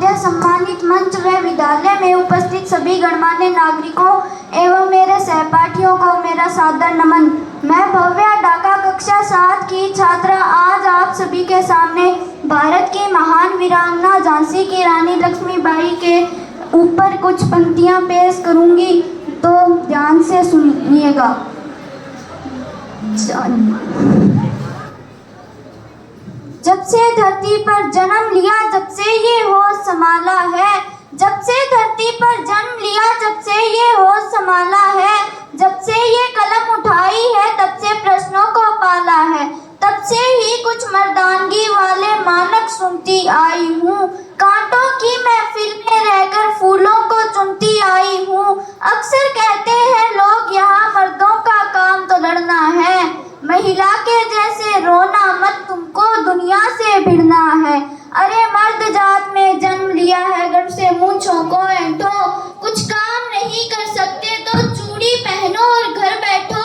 महोदय, सम्मानित मंच व विद्यालय में उपस्थित सभी गणमान्य नागरिकों एवं मेरे सहपाठियों को मेरा सादर नमन। मैं भव्या ढाका कक्षा 7 की छात्रा आज आप सभी के सामने भारत की महान वीरांगना झांसी की रानी लक्ष्मीबाई के ऊपर कुछ पंक्तियां पेश करूंगी, तो ध्यान से सुनिएगा। जब से धरती पर जन्म लिया, जब से ये होश संभाला है, जब से धरती पर जन्म लिया, जब से ये होश संभाला है, जब से ये कलम उठाई है, तब से प्रश्नों को पाला है, तब से ही कुछ मर्दानगी वाले मानक सुनती आई हूँ। कांटों की महफिल में रहकर फूलों को चुनती आई हूँ। अक्सर कहते हैं लोग यहाँ मर्दों का काम तो लड़ना है, महिला के जैसे रोना मत, तुमको दुनिया से भिड़ना है। अरे मर्द जात में जन्म लिया है, गर्व से मूंछों को ऐंठो, कुछ काम नहीं कर सकते तो चूड़ी पहनो और घर बैठो।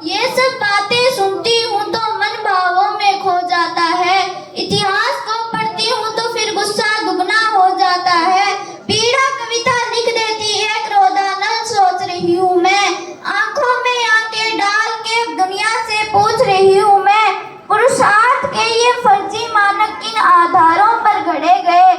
ये सब बातें सुनती हूँ तो मन भावों में खो जाता है, इतिहास को पढ़ती हूँ तो फिर गुस्सा दुगना हो जाता है। पीड़ा कविता लिख देती है, क्रोधानल सोच रही हूँ मैं, आंखों में आंखें डाल के दुनिया से पूछ रही हूँ मैं, पुरुषार्थ के ये फर्जी मानक किन आधारों पर गढ़े गए?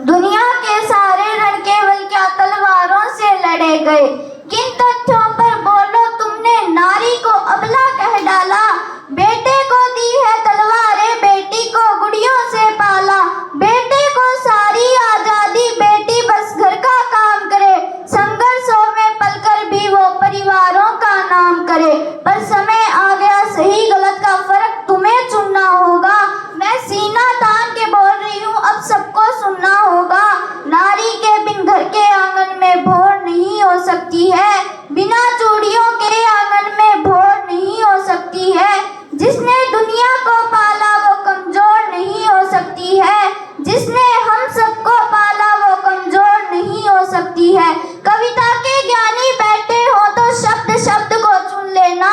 दुनिया के सारे रण केवल क्या तलवारों से लड़े गए? किन तथ्यों पर बोलो तुमने नारी को अबला कह डाला? बेटे को दी है तलवारें, बेटी को गुड़ियों से पाला, बेटे को सारी आजादी, बेटी बस घर का काम करे, संघर्षों में पलकर भी वो परिवारों का नाम करे। पर समय आ गया, सही गलत का फर्क तुम्हें चुनना होगा। मैं सीना तान के बोल रही हूँ, अब सबको सुनना होगा। नारी के बिन घर के आंगन में भोर नहीं हो सकती है, बिना चूड़ियों के आंगन में भोर नहीं हो सकती है। जिसने दुनिया को पाला वो कमजोर नहीं हो सकती है, जिसने हम सबको पाला वो कमजोर नहीं हो सकती है। कविता के ज्ञानी बैठे हो तो शब्द शब्द को चुन लेना,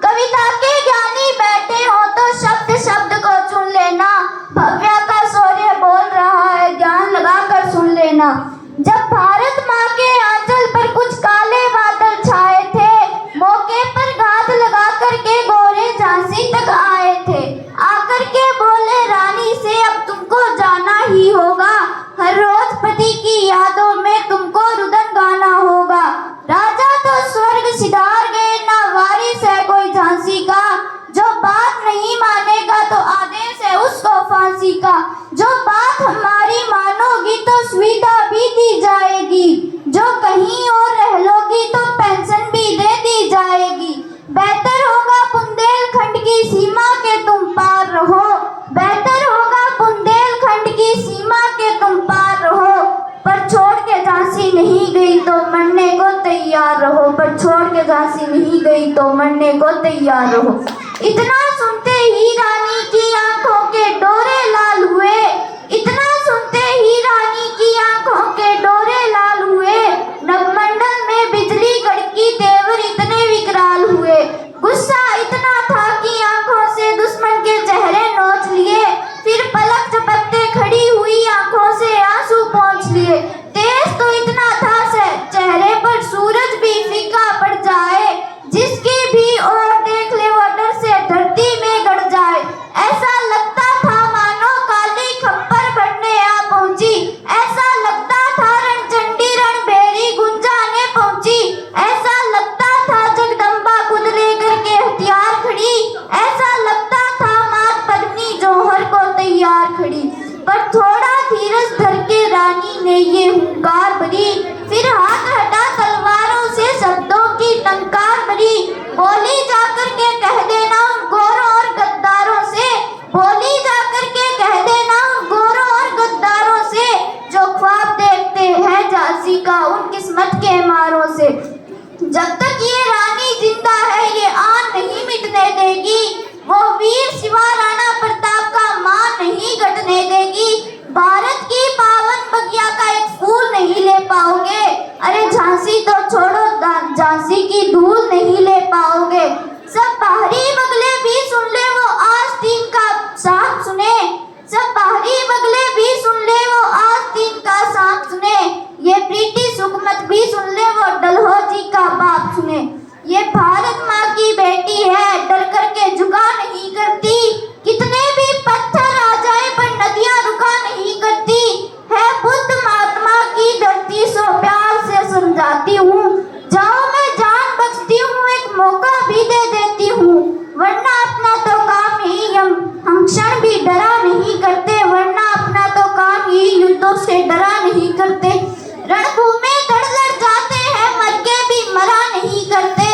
कविता के ज्ञानी बैठे हो तो शब्द शब्द को चुन लेना। भव्या का शौर्य बोल रहा है, ध्यान लगाकर सुन लेना। जब भारत माँ के आंचल पर कुछ काले बादल छाए थे, मौके पर घात लगा कर के गोरे झांसी तक आए थे, आकर के बोले रानी से अब तुमको जाना ही होगा, हर रोज पति की यादों में तुमको रुदन गाना होगा। राजा तो स्वर्ग सिधार गए, ना वारिस है कोई झांसी का, जो बात नहीं मानेगा तो आदेश है उसको फांसी का। जो बात हमारी मानोगी तो सुविधा भी दी जाएगी, जो कहीं और रह लोगी तो पेंशन भी दे दी जाएगी। बेहतर होगा बुंदेलखंड की सीमा के तुम पार रहो, बेहतर होगा बुंदेलखंड की सीमा के तुम पार रहो। पर छोड़ के झांसी नहीं गई तो मरने को तैयार रहो, पर छोड़ के झांसी नहीं गई तो मरने को तैयार रहो। इतना सुनते ही रानी की आंखों के डोरे लाल हुए, इतना सुनते ही रानी की आंखों के डोरे लाल हुए। नवमंडल में बिजली कड़की, तेवर इतने विकराल हुए। गुस्सा इतना था कि आंखों से दुश्मन के चेहरे नोच लिए, फिर पलक झपकते खड़ी हुई आंखों से आंसू पोंछ लिए। तेज तो इतना था चेहरे पर सूरज भी फीका पड़ जाए, जिसकी भी ओर देख ले वो डर से धरती में गड़ जाए। ऐसा लगता था मानो काली खप्पर भरने आ पहुंची, ऐसा लगता था रणचंडी रणभेरी गुंजाने पहुंची, ऐसा लगता था जगदम्बा खुद लेकर के हथियार खड़ी, ऐसा लगता था मात पद्मिनी जौहर को तैयार खड़ी। पर थोड़ा धीरज धर के रानी ने ये हुंकार भरी, फिर हाथ हटा तलवारों से शब्दों की टंकार भरी। बोली जाकर के कह देना उन गोरों और गद्दारों से, बोली जाकर के कह देना उन गोरों और गद्दारों से, जो ख्वाब देखते हैं झांसी का उन किस्मत के मारों से। जब तक ये रानी जिंदा है ये आन नहीं मिटने देगी, वो वीर शिवा राणा प्रताप का मान नहीं घटने देगी। भारत की पावन बगिया का एक फूल नहीं ले पाओगे, अरे झांसी तो छोड़ो झांसी की धूल नहीं ले पाओगे। सब बाहरी बगले भी सुन ले वो आस्तीन का साथ सुने, सब बाहरी बगले भी सुन ले वो आस्तीन का दुश्मनों से डरा नहीं करते। रणभूमि में धड़ लड़ जाते हैं मर के भी मरा नहीं करते।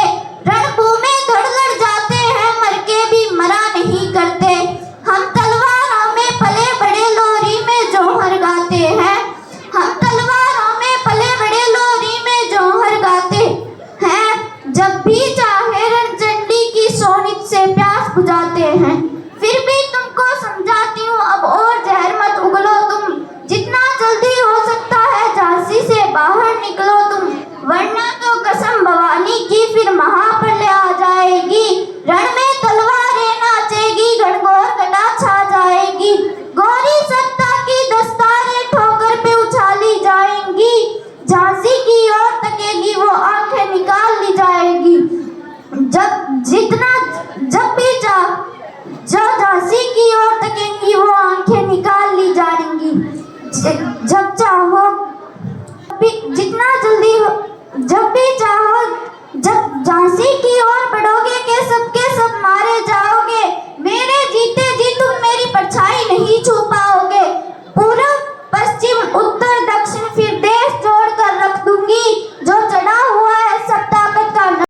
रणभूमि में धड़ लड़ जाते हैं मर के भी मरा नहीं करते। हम तलवारों में पले बड़े लोरी में जौहर गाते हैं। हम तलवारों में पले बड़े लोरी में जौहर गाते हैं। जब भी चाहे रणचंडी की सोनित से प्यास बुझाते हैं। फिर भी तुमको समझाती हूँ अब और जहर मत उगलो तुम। जितना जल्दी हो सकता है झांसी से बाहर निकलो तुम, वरना तो कसम भवानी की फिर महाप्रलय आ जाएगी। रण में